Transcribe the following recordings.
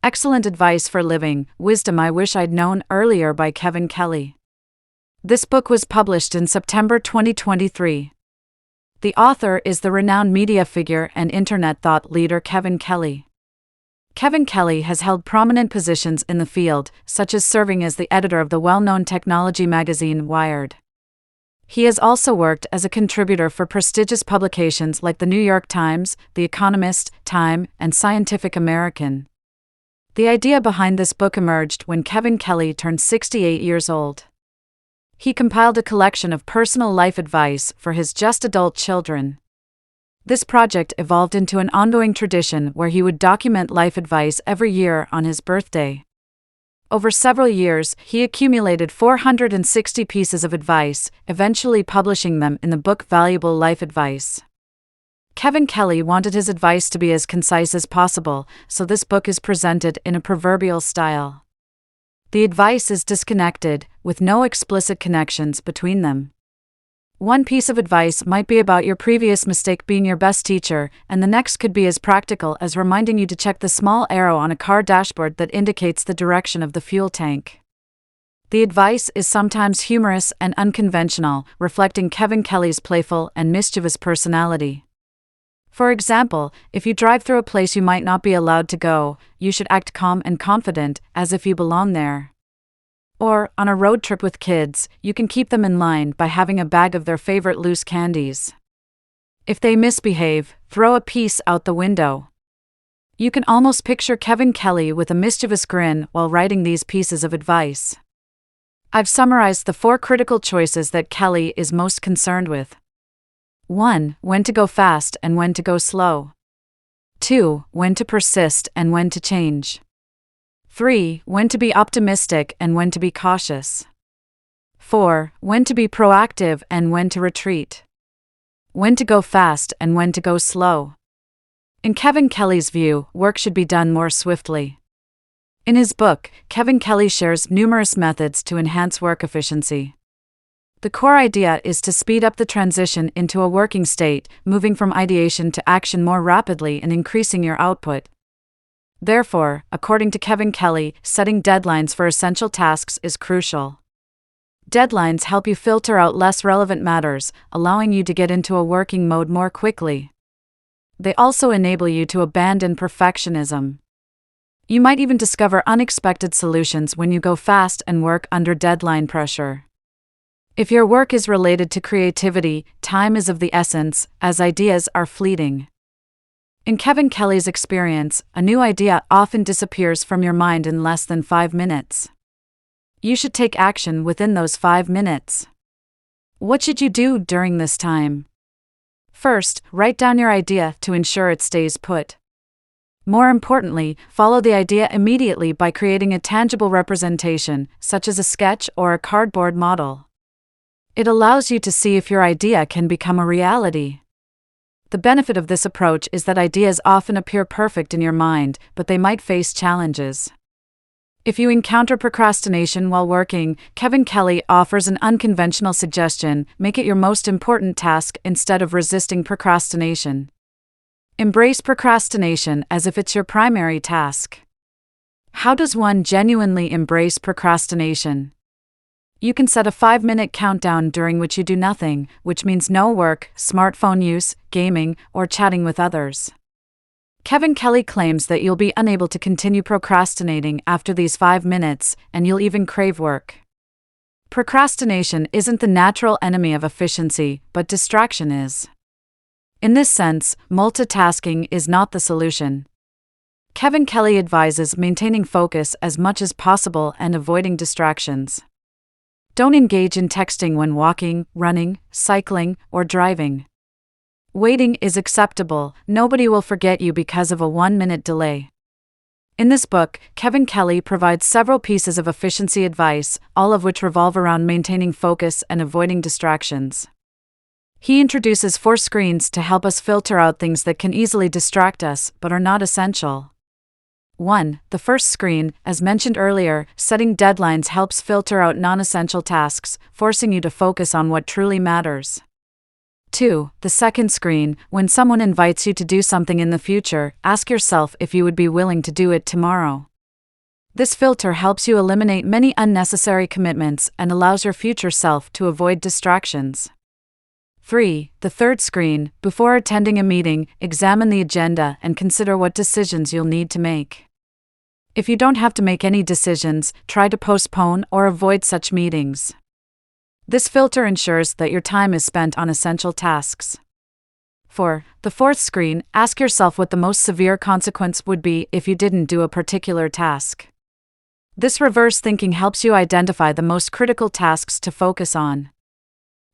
Excellent Advice for Living, Wisdom I Wish I'd Known Earlier by Kevin Kelly. This book was published in September 2023. The author is the renowned media figure and internet thought leader Kevin Kelly. Kevin Kelly has held prominent positions in the field, such as serving as the editor of the well-known technology magazine Wired. He has also worked as a contributor for prestigious publications like the New York Times, The Economist, Time, and Scientific American. The idea behind this book emerged when Kevin Kelly turned 68 years old. He compiled a collection of personal life advice for his just adult children. This project evolved into an ongoing tradition where he would document life advice every year on his birthday. Over several years, he accumulated 460 pieces of advice, eventually publishing them in the book Valuable Life Advice. Kevin Kelly wanted his advice to be as concise as possible, so this book is presented in a proverbial style. The advice is disconnected, with no explicit connections between them. One piece of advice might be about your previous mistake being your best teacher, and the next could be as practical as reminding you to check the small arrow on a car dashboard that indicates the direction of the fuel tank. The advice is sometimes humorous and unconventional, reflecting Kevin Kelly's playful and mischievous personality. For example, if you drive through a place you might not be allowed to go, you should act calm and confident, as if you belong there. Or, on a road trip with kids, you can keep them in line by having a bag of their favorite loose candies. If they misbehave, throw a piece out the window. You can almost picture Kevin Kelly with a mischievous grin while writing these pieces of advice. I've summarized the 4 critical choices that Kelly is most concerned with. 1. When to go fast and when to go slow. 2. When to persist and when to change. 3. When to be optimistic and when to be cautious. 4. When to be proactive and when to retreat. When to go fast and when to go slow. In Kevin Kelly's view, work should be done more swiftly. In his book, Kevin Kelly shares numerous methods to enhance work efficiency. The core idea is to speed up the transition into a working state, moving from ideation to action more rapidly and increasing your output. Therefore, according to Kevin Kelly, setting deadlines for essential tasks is crucial. Deadlines help you filter out less relevant matters, allowing you to get into a working mode more quickly. They also enable you to abandon perfectionism. You might even discover unexpected solutions when you go fast and work under deadline pressure. If your work is related to creativity, time is of the essence, as ideas are fleeting. In Kevin Kelly's experience, a new idea often disappears from your mind in less than 5 minutes. You should take action within those 5 minutes. What should you do during this time? First, write down your idea to ensure it stays put. More importantly, follow the idea immediately by creating a tangible representation, such as a sketch or a cardboard model. It allows you to see if your idea can become a reality. The benefit of this approach is that ideas often appear perfect in your mind, but they might face challenges. If you encounter procrastination while working, Kevin Kelly offers an unconventional suggestion: make it your most important task instead of resisting procrastination. Embrace procrastination as if it's your primary task. How does one genuinely embrace procrastination? You can set a 5-minute countdown during which you do nothing, which means no work, smartphone use, gaming, or chatting with others. Kevin Kelly claims that you'll be unable to continue procrastinating after these 5 minutes, and you'll even crave work. Procrastination isn't the natural enemy of efficiency, but distraction is. In this sense, multitasking is not the solution. Kevin Kelly advises maintaining focus as much as possible and avoiding distractions. Don't engage in texting when walking, running, cycling, or driving. Waiting is acceptable. Nobody will forget you because of a 1-minute delay. In this book, Kevin Kelly provides several pieces of efficiency advice, all of which revolve around maintaining focus and avoiding distractions. He introduces 4 screens to help us filter out things that can easily distract us but are not essential. 1. The first screen, as mentioned earlier, setting deadlines helps filter out non-essential tasks, forcing you to focus on what truly matters. 2. The second screen, when someone invites you to do something in the future, ask yourself if you would be willing to do it tomorrow. This filter helps you eliminate many unnecessary commitments and allows your future self to avoid distractions. 3. The third screen. Before attending a meeting, examine the agenda and consider what decisions you'll need to make. If you don't have to make any decisions, try to postpone or avoid such meetings. This filter ensures that your time is spent on essential tasks. 4. The fourth screen. Ask yourself what the most severe consequence would be if you didn't do a particular task. This reverse thinking helps you identify the most critical tasks to focus on.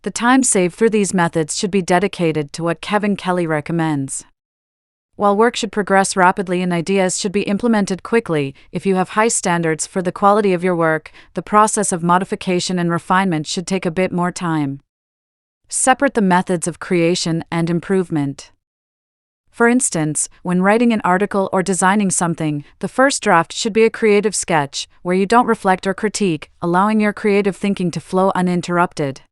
The time saved through these methods should be dedicated to what Kevin Kelly recommends. While work should progress rapidly and ideas should be implemented quickly, if you have high standards for the quality of your work, the process of modification and refinement should take a bit more time. Separate the methods of creation and improvement. For instance, when writing an article or designing something, the first draft should be a creative sketch, where you don't reflect or critique, allowing your creative thinking to flow uninterrupted.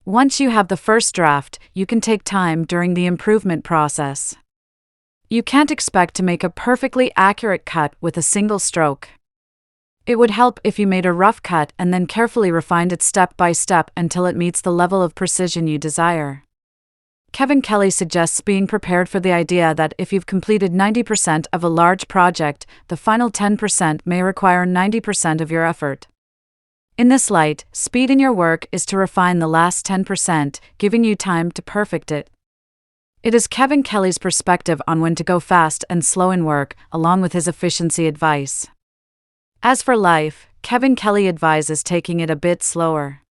Once you have the first draft, you can take time during the improvement process. You can't expect to make a perfectly accurate cut with a single stroke. It would help if you made a rough cut and then carefully refined it step by step until it meets the level of precision you desire. Kevin Kelly suggests being prepared for the idea that if you've completed 90% of a large project, the final 10% may require 90% of your effort. In this light, speed in your work is to refine the last 10%, giving you time to perfect it. It is Kevin Kelly's perspective on when to go fast and slow in work, along with his efficiency advice. As for life, Kevin Kelly advises taking it a bit slower.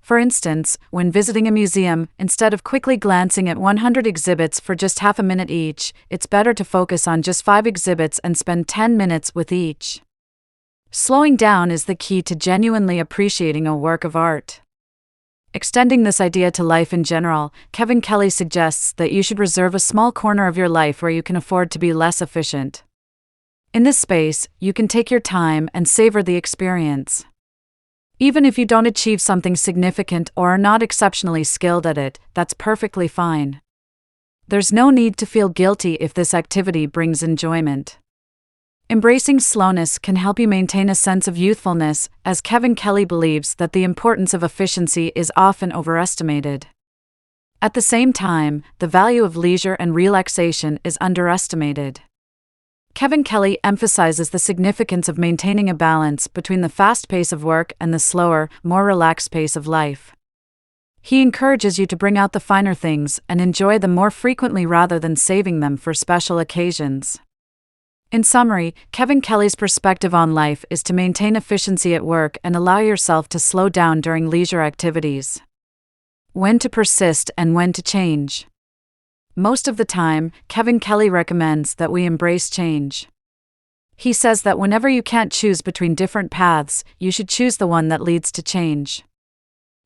For instance, when visiting a museum, instead of quickly glancing at 100 exhibits for just half a minute each, it's better to focus on just 5 exhibits and spend 10 minutes with each. Slowing down is the key to genuinely appreciating a work of art. Extending this idea to life in general, Kevin Kelly suggests that you should reserve a small corner of your life where you can afford to be less efficient. In this space, you can take your time and savor the experience. Even if you don't achieve something significant or are not exceptionally skilled at it, that's perfectly fine. There's no need to feel guilty if this activity brings enjoyment. Embracing slowness can help you maintain a sense of youthfulness, as Kevin Kelly believes that the importance of efficiency is often overestimated. At the same time, the value of leisure and relaxation is underestimated. Kevin Kelly emphasizes the significance of maintaining a balance between the fast pace of work and the slower, more relaxed pace of life. He encourages you to bring out the finer things and enjoy them more frequently rather than saving them for special occasions. In summary, Kevin Kelly's perspective on life is to maintain efficiency at work and allow yourself to slow down during leisure activities. When to persist and when to change. Most of the time, Kevin Kelly recommends that we embrace change. He says that whenever you can't choose between different paths, you should choose the one that leads to change.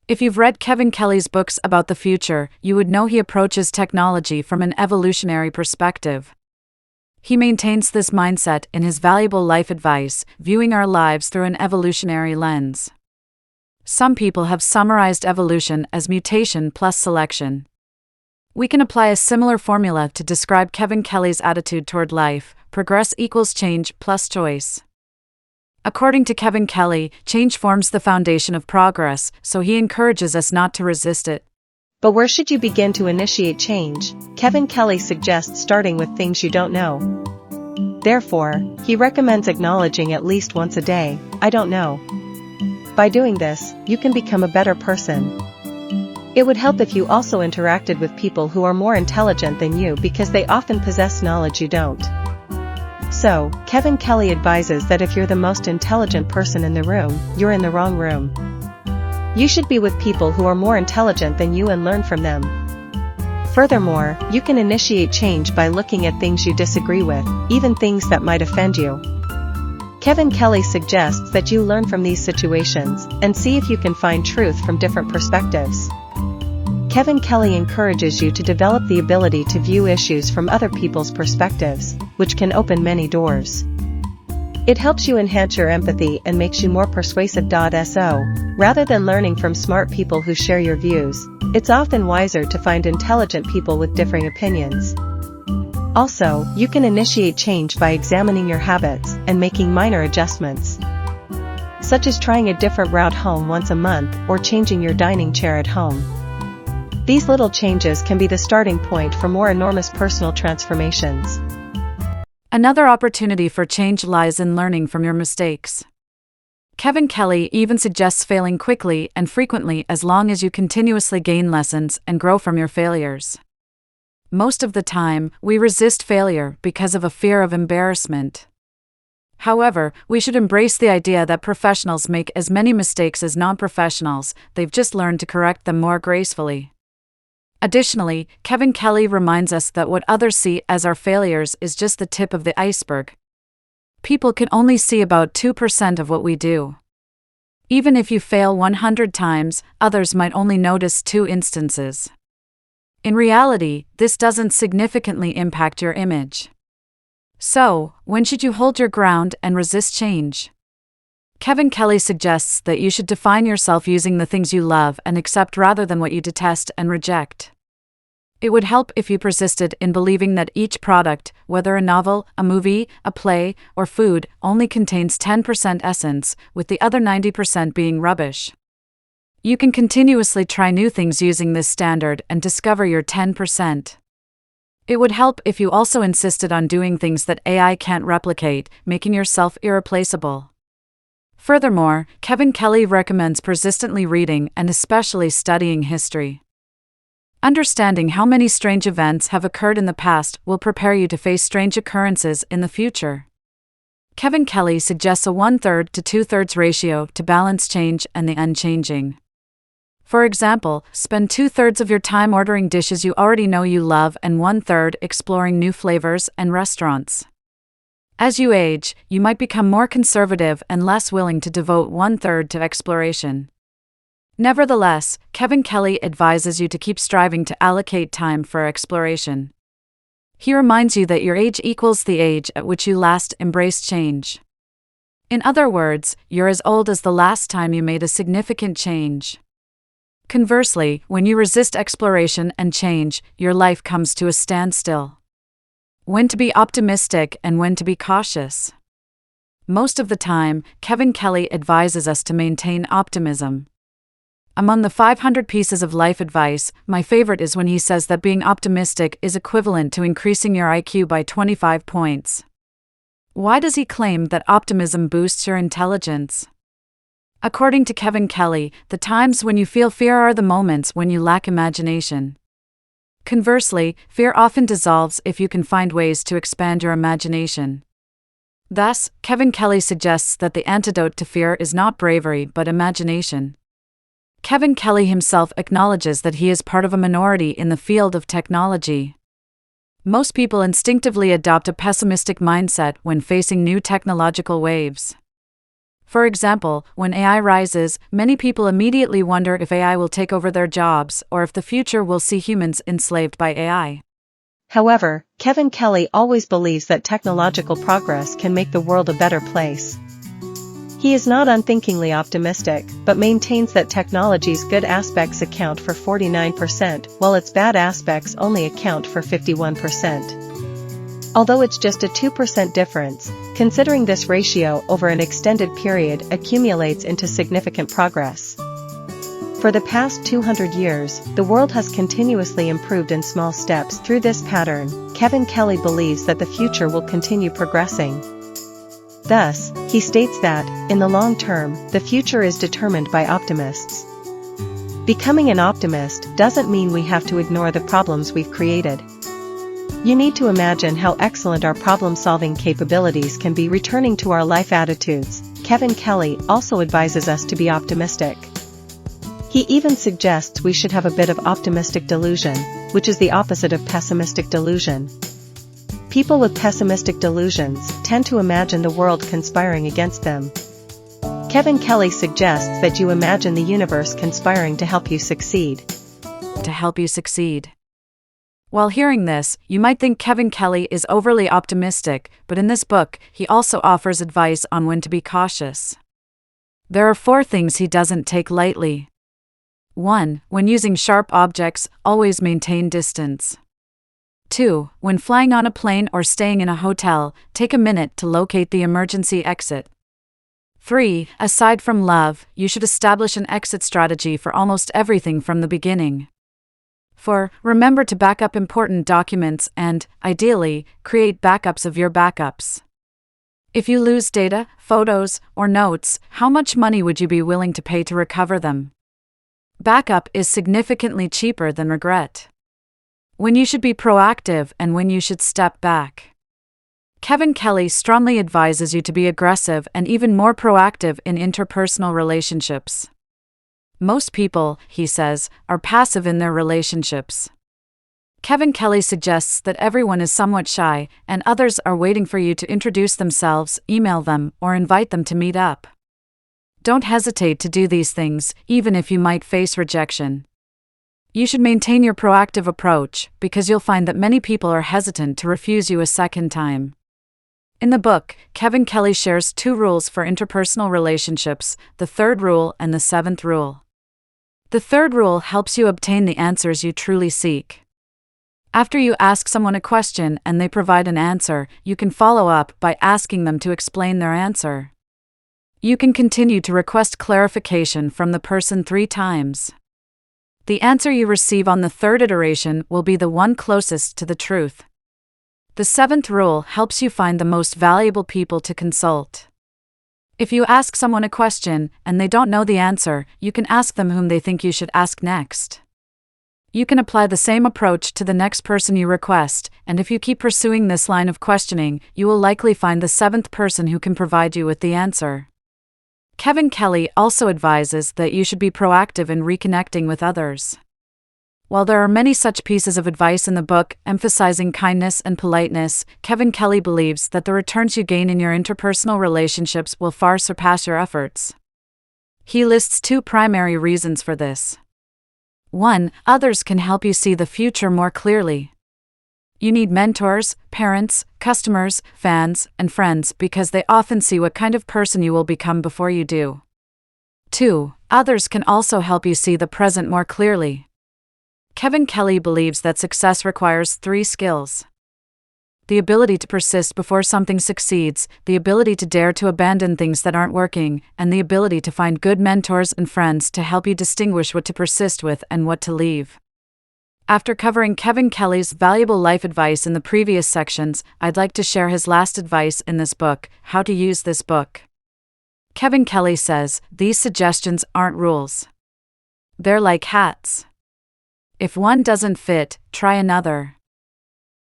If you've read Kevin Kelly's books about the future, you would know he approaches technology from an evolutionary perspective. He maintains this mindset in his valuable life advice, viewing our lives through an evolutionary lens. Some people have summarized evolution as mutation plus selection. We can apply a similar formula to describe Kevin Kelly's attitude toward life: progress equals change plus choice. According to Kevin Kelly, change forms the foundation of progress, so he encourages us not to resist it. But where should you begin to initiate change? Kevin Kelly suggests starting with things you don't know. Therefore, he recommends acknowledging at least once a day, "I don't know." By doing this, you can become a better person. It would help if you also interacted with people who are more intelligent than you because they often possess knowledge you don't. So, Kevin Kelly advises that if you're the most intelligent person in the room, you're in the wrong room. You should be with people who are more intelligent than you and learn from them. Furthermore, you can initiate change by looking at things you disagree with, even things that might offend you. Kevin Kelly suggests that you learn from these situations and see if you can find truth from different perspectives. Kevin Kelly encourages you to develop the ability to view issues from other people's perspectives, which can open many doors. It helps you enhance your empathy and makes you more persuasive. So, rather than learning from smart people who share your views, it's often wiser to find intelligent people with differing opinions. Also, you can initiate change by examining your habits and making minor adjustments, such as trying a different route home once a month or changing your dining chair at home. These little changes can be the starting point for more enormous personal transformations. Another opportunity for change lies in learning from your mistakes. Kevin Kelly even suggests failing quickly and frequently as long as you continuously gain lessons and grow from your failures. Most of the time, we resist failure because of a fear of embarrassment. However, we should embrace the idea that professionals make as many mistakes as non-professionals, they've just learned to correct them more gracefully. Additionally, Kevin Kelly reminds us that what others see as our failures is just the tip of the iceberg. People can only see about 2% of what we do. Even if you fail 100 times, others might only notice 2 instances. In reality, this doesn't significantly impact your image. So, when should you hold your ground and resist change? Kevin Kelly suggests that you should define yourself using the things you love and accept rather than what you detest and reject. It would help if you persisted in believing that each product, whether a novel, a movie, a play, or food, only contains 10% essence, with the other 90% being rubbish. You can continuously try new things using this standard and discover your 10%. It would help if you also insisted on doing things that AI can't replicate, making yourself irreplaceable. Furthermore, Kevin Kelly recommends persistently reading and especially studying history. Understanding how many strange events have occurred in the past will prepare you to face strange occurrences in the future. Kevin Kelly suggests a 1/3 to 2/3 ratio to balance change and the unchanging. For example, spend 2/3 of your time ordering dishes you already know you love and 1/3 exploring new flavors and restaurants. As you age, you might become more conservative and less willing to devote 1/3 to exploration. Nevertheless, Kevin Kelly advises you to keep striving to allocate time for exploration. He reminds you that your age equals the age at which you last embraced change. In other words, you're as old as the last time you made a significant change. Conversely, when you resist exploration and change, your life comes to a standstill. When to be optimistic and when to be cautious. Most of the time, Kevin Kelly advises us to maintain optimism. Among the 500 pieces of life advice, my favorite is when he says that being optimistic is equivalent to increasing your IQ by 25 points. Why does he claim that optimism boosts your intelligence? According to Kevin Kelly, the times when you feel fear are the moments when you lack imagination. Conversely, fear often dissolves if you can find ways to expand your imagination. Thus, Kevin Kelly suggests that the antidote to fear is not bravery but imagination. Kevin Kelly himself acknowledges that he is part of a minority in the field of technology. Most people instinctively adopt a pessimistic mindset when facing new technological waves. For example, when AI rises, many people immediately wonder if AI will take over their jobs or if the future will see humans enslaved by AI. However, Kevin Kelly always believes that technological progress can make the world a better place. He is not unthinkingly optimistic, but maintains that technology's good aspects account for 49%, while its bad aspects only account for 51%. Although it's just a 2% difference, considering this ratio over an extended period accumulates into significant progress. For the past 200 years, the world has continuously improved in small steps. Through this pattern, Kevin Kelly believes that the future will continue progressing. Thus, he states that, in the long term, the future is determined by optimists. Becoming an optimist doesn't mean we have to ignore the problems we've created. You need to imagine how excellent our problem-solving capabilities can be. Returning to our life attitudes, Kevin Kelly also advises us to be optimistic. He even suggests we should have a bit of optimistic delusion, which is the opposite of pessimistic delusion. People with pessimistic delusions tend to imagine the world conspiring against them. Kevin Kelly suggests that you imagine the universe conspiring to help you succeed. To help you succeed. While hearing this, you might think Kevin Kelly is overly optimistic, but in this book, he also offers advice on when to be cautious. There are 4 things he doesn't take lightly. 1. When using sharp objects, always maintain distance. 2. When flying on a plane or staying in a hotel, take a minute to locate the emergency exit. 3. Aside from love, you should establish an exit strategy for almost everything from the beginning. 4. Remember to back up important documents and, ideally, create backups of your backups. If you lose data, photos, or notes, how much money would you be willing to pay to recover them? Backup is significantly cheaper than regret. When you should be proactive and when you should step back. Kevin Kelly strongly advises you to be aggressive and even more proactive in interpersonal relationships. Most people, he says, are passive in their relationships. Kevin Kelly suggests that everyone is somewhat shy, and others are waiting for you to introduce themselves, email them, or invite them to meet up. Don't hesitate to do these things, even if you might face rejection. You should maintain your proactive approach, because you'll find that many people are hesitant to refuse you a second time. In the book, Kevin Kelly shares 2 rules for interpersonal relationships, the 3rd rule and the 7th rule. The 3rd rule helps you obtain the answers you truly seek. After you ask someone a question and they provide an answer, you can follow up by asking them to explain their answer. You can continue to request clarification from the person 3 times. The answer you receive on the 3rd iteration will be the one closest to the truth. The 7th rule helps you find the most valuable people to consult. If you ask someone a question and they don't know the answer, you can ask them whom they think you should ask next. You can apply the same approach to the next person you request, and if you keep pursuing this line of questioning, you will likely find the 7th person who can provide you with the answer. Kevin Kelly also advises that you should be proactive in reconnecting with others. While there are many such pieces of advice in the book emphasizing kindness and politeness, Kevin Kelly believes that the returns you gain in your interpersonal relationships will far surpass your efforts. He lists 2 primary reasons for this. 1. Others can help you see the future more clearly. You need mentors, parents, customers, fans, and friends because they often see what kind of person you will become before you do. 2. Others can also help you see the present more clearly. Kevin Kelly believes that success requires 3 skills. The ability to persist before something succeeds, the ability to dare to abandon things that aren't working, and the ability to find good mentors and friends to help you distinguish what to persist with and what to leave. After covering Kevin Kelly's valuable life advice in the previous sections, I'd like to share his last advice in this book, How to Use This Book. Kevin Kelly says, these suggestions aren't rules. They're like hats. If one doesn't fit, try another.